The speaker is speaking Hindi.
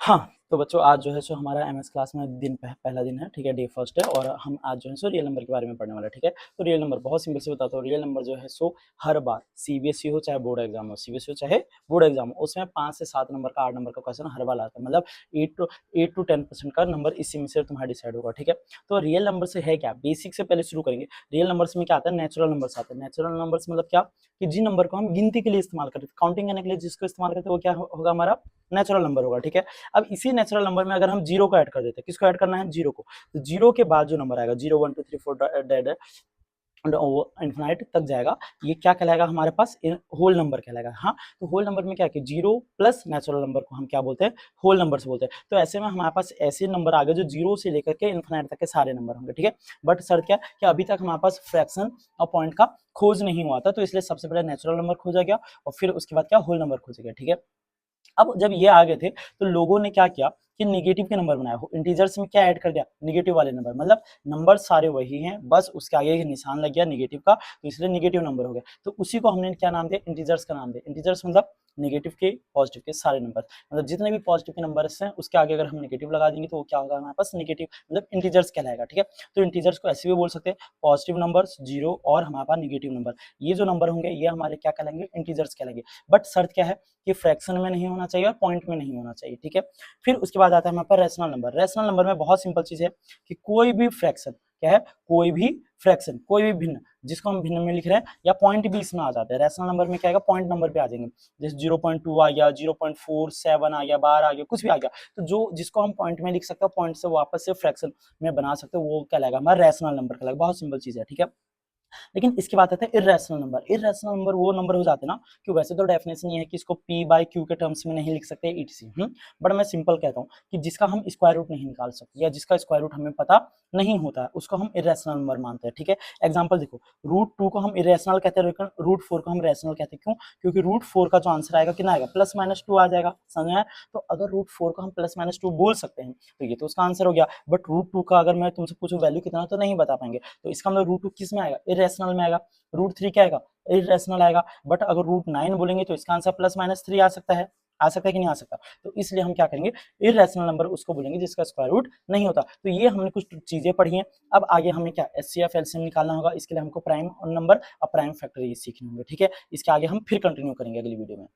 हाँ, तो बच्चों आज जो है सो हमारा एमएस क्लास में पहला दिन है, ठीक है, डे फर्स्ट है और हम आज जो है सो रियल नंबर के बारे में पढ़ने वाला है, ठीक है। तो रियल नंबर बहुत सिंपल से बताता हूँ, रियल नंबर जो है सो हर बार सीबीएसई हो चाहे बोर्ड एग्जाम हो, सीबीएसई हो चाहे बोर्ड एग्जाम हो, उसमें 5 से 7 नंबर का 8 नंबर का क्वेश्चन हर बार आता है, मतलब 8 to 10% का नंबर इसी में से तुम्हारा डिसाइड होगा, ठीक है। तो रियल नंबर से है क्या, बेसिक से पहले शुरू करेंगे। रियल नंबर्स में क्या आता है, नेचुरल नंबर्स आते हैं। नेचुरल नंबर्स मतलब क्या, कि जिन नंबर को हम गिनती के लिए इस्तेमाल करते हैं, काउंटिंग करने के लिए जिसको इस्तेमाल करते हैं वो क्या होगा, हमारा नेचुरल नंबर होगा, ठीक है। अब इसी नेचुरल नंबर में अगर हम जीरो को ऐड कर देते हैं, किसको ऐड करना है, जीरो को, तो जीरो के बाद जो नंबर आएगा 0 1 2 3 4 डेड इन्फिनाइट तक जाएगा, ये क्या कहलाएगा हमारे पास, होल नंबर कहलाएगा। हाँ, तो होल नंबर में क्या है कि जीरो प्लस नेचुरल नंबर को हम क्या बोलते हैं, होल नंबर से बोलते हैं। तो ऐसे में हमारे पास ऐसे नंबर आ गए जो जीरो से लेकर के इन्फिनाइट तक के सारे नंबर होंगे, ठीक है। बट शर्त क्या कि अभी तक हमारे पास फ्रैक्शन और पॉइंट का खोज नहीं हुआ था, तो इसलिए सबसे पहले नेचुरल नंबर खोजा गया और फिर उसके बाद क्या, होल नंबर खोजा गया, ठीक है। अब जब ये आ गए थे तो लोगों ने क्या किया कि नेगेटिव के नंबर बनाया, इंटीजर्स में क्या ऐड कर दिया, नेगेटिव वाले नंबर, मतलब नंबर सारे वही हैं, बस उसके आगे एक निशान लग गया नेगेटिव का, तो इसलिए नेगेटिव नंबर हो गया। तो उसी को हमने क्या नाम दिया, इंटीजर्स का नाम दिया। इंटीजर्स मतलब नेगेटिव के पॉजिटिव के सारे नंबर, मतलब जितने भी पॉजिटिव के नंबर्स हैं उसके आगे अगर हम नेगेटिव लगा देंगे तो वो क्या होगा हमारे पास, नेगेटिव मतलब इंटीजर्स कहलाएगा, ठीक है। तो इंटीजर्स को ऐसे भी बोल सकते हैं, पॉजिटिव नंबर्स जीरो और हमारे पास नेगेटिव नंबर, ये जो नंबर होंगे ये हमारे क्या कहलाएंगे, इंटीजर्स कहलाएंगे। बट शर्त क्या है कि फ्रैक्शन में नहीं होना चाहिए और पॉइंट में नहीं होना चाहिए, ठीक है। फिर उसके बाद आता है हमारे पास रैशनल नंबर। रैशनल नंबर में बहुत सिंपल चीज है कि कोई भी फ्रैक्शन क्या है, कोई भी फ्रैक्शन, कोई भी भिन्न, जिसको हम भिन्न में लिख रहे हैं या पॉइंट भी इसमें आ जाता है। रैशनल नंबर में क्या आएगा, पॉइंट नंबर पे आ जाएंगे, जैसे 0.2 आ गया, 0.47 आ गया, 12 आ गया, कुछ भी आ गया, तो जो जिसको हम पॉइंट में लिख सकते हैं पॉइंट से वापस से फ्रैक्शन में बना सकते हैं, वो क्या लगेगा, हमारा रैशनल नंबर कहलाएगा। बहुत सिंपल चीज है, ठीक है। लेकिन इसके बाद आता है इर्रेशनल नंबर। इर्रेशनल नंबर वो नंबर हो जाते हैं ना, कि वैसे तो डेफिनेशन ये है कि इसको p बाय q के टर्म्स में नहीं लिख सकते etc, बट मैं सिंपल कहता हूँ कि जिसका हम स्क्वायर रूट नहीं निकाल सकते या जिसका स्क्वायर रूट हमें पता नहीं होता है उसको हम इर्रेशनल नंबर मानते हैं, ठीक है। एग्जांपल देखो, √2 को हम इर्रेशनल कहते हैं, √4 को हम रैशनल कहते हैं, क्यों, क्योंकि √4 का जो आंसर आएगा कितना आएगा, +-2 आ जाएगा, समझ में आया। तो अगर √4 को हम +-2 बोल सकते हैं तो ये तो उसका आंसर हो गया, बट √2 का अगर मैं तुमसे पूछूं वैल्यू कितना तो नहीं बता पाएंगे, तो इसका मतलब √2 किस में आएगा, इर्रेशनल में आएगा। √3 क्या आएगा, इरेशनल आएगा। बट अगर √9 बोलेंगे तो इसका आंसर +-3 आ सकता है कि नहीं आ सकता। तो इसलिए हम क्या करेंगे, इरेशनल नंबर उसको बोलेंगे जिसका स्क्वायर रूट नहीं होता। तो ये हमने कुछ चीजें पढ़ी हैं। अब आगे हमें क्या एचसीएफ एलसीएम निकालना होगा, इसके लिए हमको प्राइम नंबर और प्राइम फैक्टर ये सीखने होंगे, ठीक है। इसके आगे हम फिर कंटिन्यू करेंगे अगली वीडियो में।